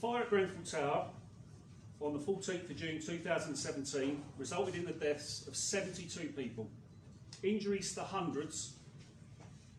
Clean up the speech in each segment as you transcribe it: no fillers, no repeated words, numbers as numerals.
fire at Grenfell Tower on the 14th of June 2017 resulted in the deaths of 72 people, injuries to hundreds,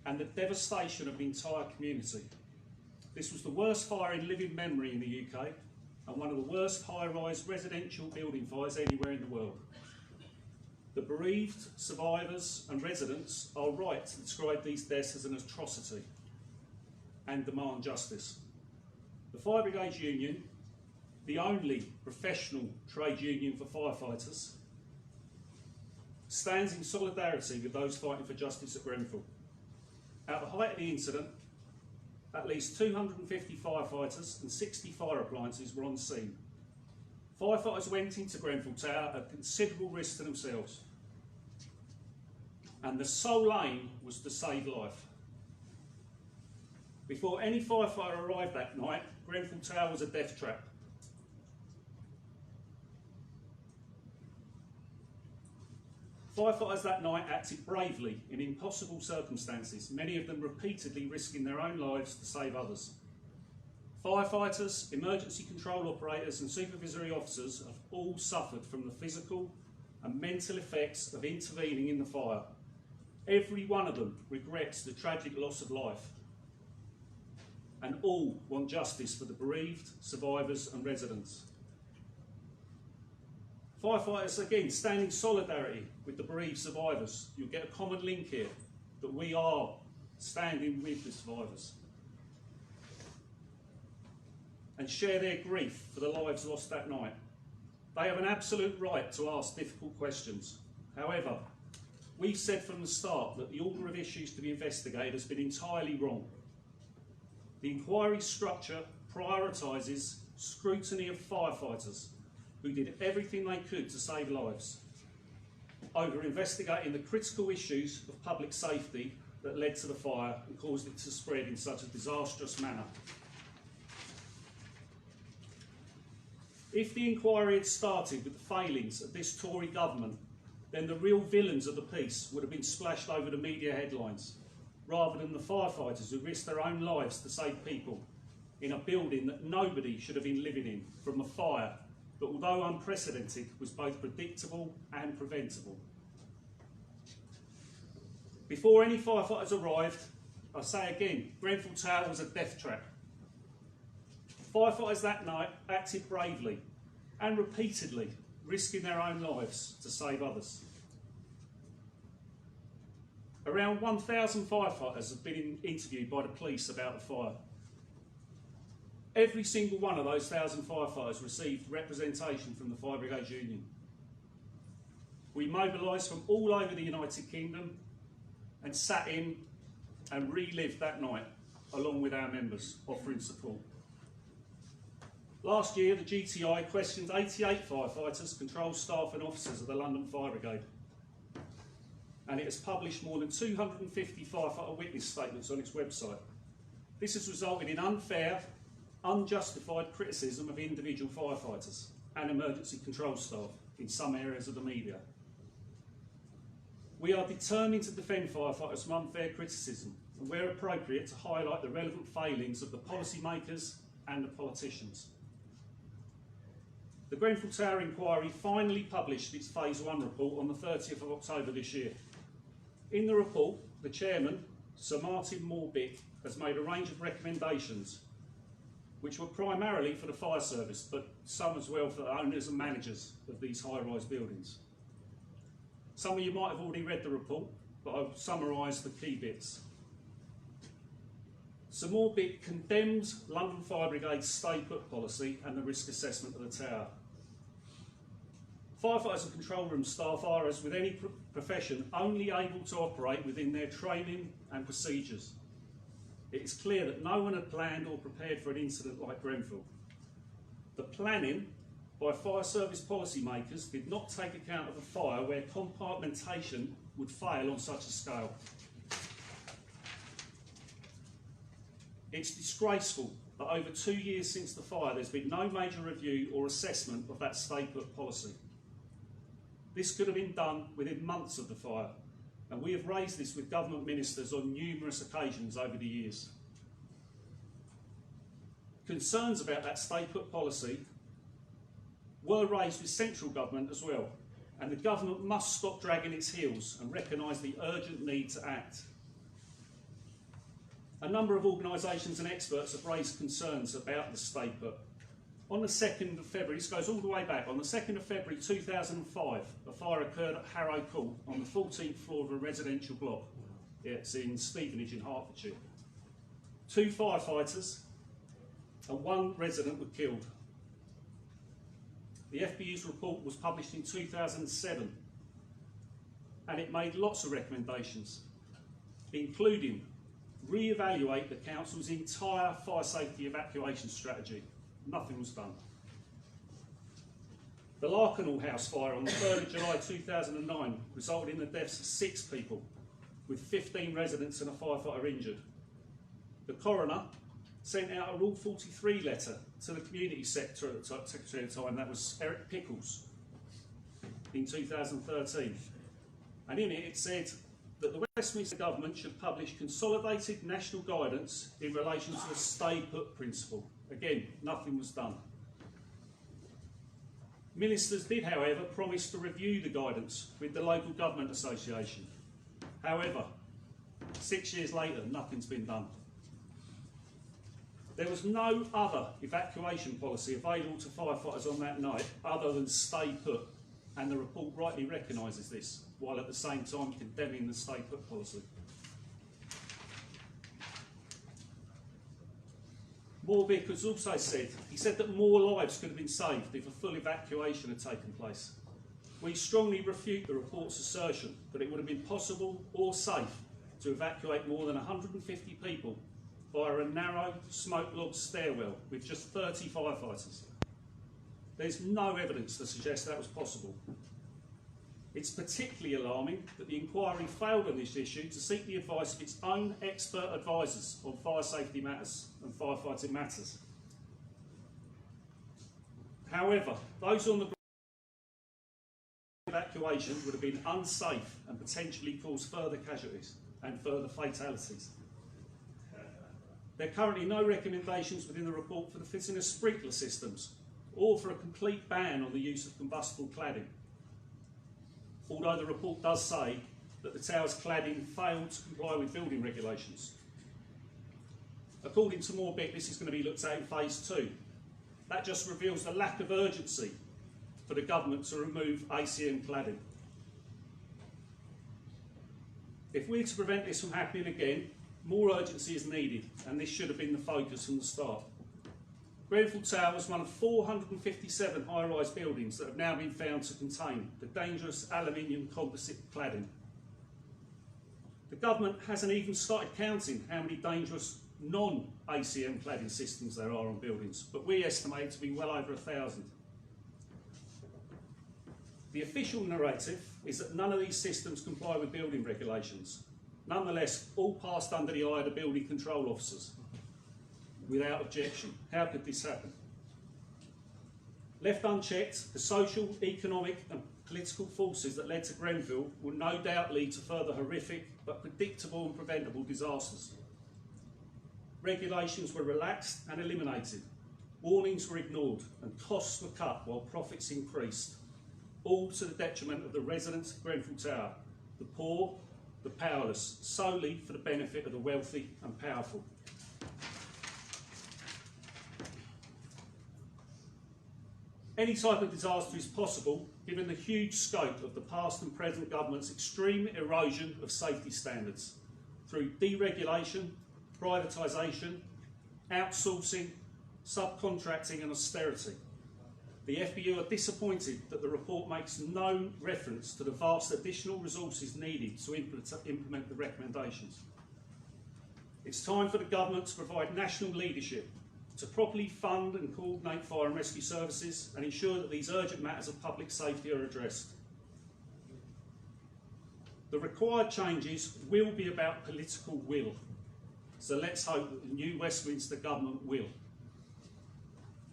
and the devastation of the entire community. This was the worst fire in living memory in the UK and one of the worst high-rise residential building fires anywhere in the world. The bereaved, survivors and residents are right to describe these deaths as an atrocity and demand justice. The Fire Brigades Union, the only professional trade union for firefighters, stands in solidarity with those fighting for justice at Grenfell. At the height of the incident, at least 250 firefighters and 60 fire appliances were on scene. Firefighters went into Grenfell Tower at considerable risk to themselves, and the sole aim was to save life. Before any firefighter arrived that night, Grenfell Tower was a death trap. Firefighters that night acted bravely in impossible circumstances, many of them repeatedly risking their own lives to save others. Firefighters, emergency control operators and supervisory officers have all suffered from the physical and mental effects of intervening in the fire. Every one of them regrets the tragic loss of life, and all want justice for the bereaved, survivors and residents. Firefighters, again, stand in solidarity with the bereaved survivors. You'll get a common link here, that we are standing with the survivors and share their grief for the lives lost that night. They have an absolute right to ask difficult questions. However, we've said from the start that the order of issues to be investigated has been entirely wrong. The inquiry structure prioritises scrutiny of firefighters who did everything they could to save lives, over investigating the critical issues of public safety that led to the fire and caused it to spread in such a disastrous manner. If the inquiry had started with the failings of this Tory government, then the real villains of the piece would have been splashed over the media headlines, rather than the firefighters who risked their own lives to save people in a building that nobody should have been living in, from a fire that, although unprecedented, was both predictable and preventable. Before any firefighters arrived, I say again, Grenfell Tower was a death trap. Firefighters that night acted bravely and repeatedly, risking their own lives to save others. Around 1,000 firefighters have been interviewed by the police about the fire. Every single one of those 1,000 firefighters received representation from the Fire Brigades Union. We mobilised from all over the United Kingdom and sat in and relived that night along with our members, offering support. Last year, the GTI questioned 88 firefighters, control staff and officers of the London Fire Brigade, and it has published more than 250 firefighter witness statements on its website. This has resulted in unfair, unjustified criticism of individual firefighters and emergency control staff in some areas of the media. We are determined to defend firefighters from unfair criticism and, where appropriate, to highlight the relevant failings of the policymakers and the politicians. The Grenfell Tower inquiry finally published its Phase 1 report on the 30th of October this year. In the report, the chairman, Sir Martin Morbick, has made a range of recommendations which were primarily for the fire service, but some as well for the owners and managers of these high-rise buildings. Some of you might have already read the report, but I've summarised the key bits. Sir Morbick condemns London Fire Brigade's stay-put policy and the risk assessment of the tower. Firefighters and control room staff are, as with any profession, only able to operate within their training and procedures. It is clear that no one had planned or prepared for an incident like Grenfell. The planning by fire service policymakers did not take account of a fire where compartmentation would fail on such a scale. It's disgraceful that over 2 years since the fire there's been no major review or assessment of that stay-put policy. This could have been done within months of the fire, and we have raised this with government ministers on numerous occasions over the years. Concerns about that stay put policy were raised with central government as well, and the government must stop dragging its heels and recognise the urgent need to act. A number of organisations and experts have raised concerns about the stay put. On the 2nd of February, this goes all the way back, on the 2nd of February 2005, a fire occurred at Harrow Court on the 14th floor of a residential block. It's in Stevenage in Hertfordshire. 2 firefighters and 1 resident were killed. The FBU's report was published in 2007, and it made lots of recommendations, including re-evaluate the council's entire fire safety evacuation strategy. Nothing was done. The Larkenhall House fire on the 3rd of July 2009 resulted in the deaths of 6 people, with 15 residents and a firefighter injured. The coroner sent out a Rule 43 letter to the Community Secretary at the time, that was Eric Pickles, in 2013. And in it, it said that the Westminster Government should publish consolidated national guidance in relation to the stay put principle. Again, nothing was done. Ministers did, however, promise to review the guidance with the Local Government Association. However, 6 years later, nothing's been done. There was no other evacuation policy available to firefighters on that night other than stay put, and the report rightly recognises this, while at the same time condemning the stay put policy. Morvick has also said, he said that more lives could have been saved if a full evacuation had taken place. We strongly refute the report's assertion that it would have been possible or safe to evacuate more than 150 people via a narrow, smoke-logged stairwell with just 30 firefighters. There's no evidence to suggest that was possible. It's particularly alarming that the inquiry failed on this issue to seek the advice of its own expert advisors on fire safety matters and firefighting matters. However, those on the evacuation would have been unsafe and potentially caused further casualties and further fatalities. There are currently no recommendations within the report for the fitting of sprinkler systems or for a complete ban on the use of combustible cladding, although the report does say that the tower's cladding failed to comply with building regulations. According to Morbeck, this is going to be looked at in phase 2. That just reveals the lack of urgency for the government to remove ACM cladding. If we're to prevent this from happening again, more urgency is needed, and this should have been the focus from the start. Grenfell Tower was one of 457 high-rise buildings that have now been found to contain the dangerous aluminium composite cladding. The government hasn't even started counting how many dangerous non-ACM cladding systems there are on buildings, but we estimate to be well over 1,000. The official narrative is that none of these systems comply with building regulations. Nonetheless, all passed under the eye of the building control officers without objection. How could this happen? Left unchecked, the social, economic and political forces that led to Grenfell will no doubt lead to further horrific but predictable and preventable disasters. Regulations were relaxed and eliminated, warnings were ignored and costs were cut while profits increased, all to the detriment of the residents of Grenfell Tower, the poor, the powerless, solely for the benefit of the wealthy and powerful. Any type of disaster is possible given the huge scope of the past and present government's extreme erosion of safety standards through deregulation, privatisation, outsourcing, subcontracting and austerity. The FBU are disappointed that the report makes no reference to the vast additional resources needed to implement the recommendations. It's time for the government to provide national leadership to properly fund and coordinate fire and rescue services and ensure that these urgent matters of public safety are addressed. The required changes will be about political will, so let's hope that the new Westminster government will.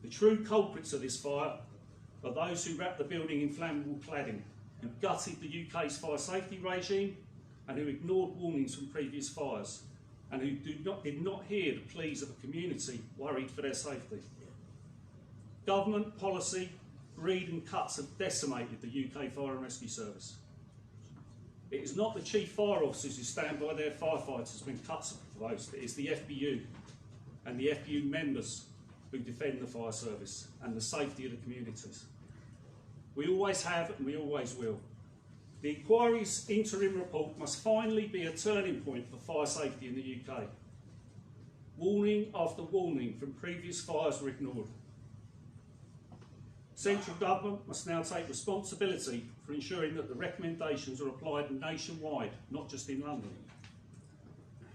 The true culprits of this fire are those who wrapped the building in flammable cladding, who gutted the UK's fire safety regime and who ignored warnings from previous fires, and who did not hear the pleas of a community worried for their safety. Government policy, greed and cuts have decimated the UK Fire and Rescue Service. It is not the chief fire officers who stand by their firefighters when cuts are proposed. It is the FBU and the FBU members who defend the fire service and the safety of the communities. We always have and we always will. The inquiry's interim report must finally be a turning point for fire safety in the UK. Warning after warning from previous fires were ignored. Central government must now take responsibility for ensuring that the recommendations are applied nationwide, not just in London.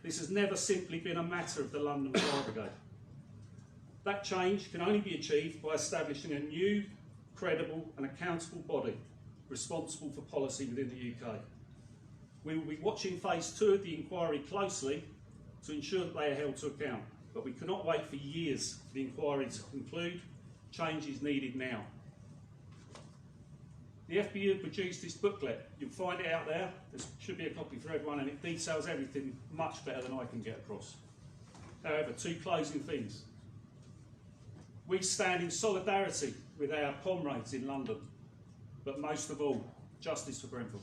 This has never simply been a matter of the London Fire Brigade. That change can only be achieved by establishing a new, credible and accountable body responsible for policy within the UK. We will be watching phase 2 of the inquiry closely to ensure that they are held to account, but we cannot wait for years for the inquiry to conclude. Change is needed now. The FBU have produced this booklet. You'll find it out there. There should be a copy for everyone, and it details everything much better than I can get across. However, 2 closing things. We stand in solidarity with our comrades in London, but most of all, justice for Grenfell.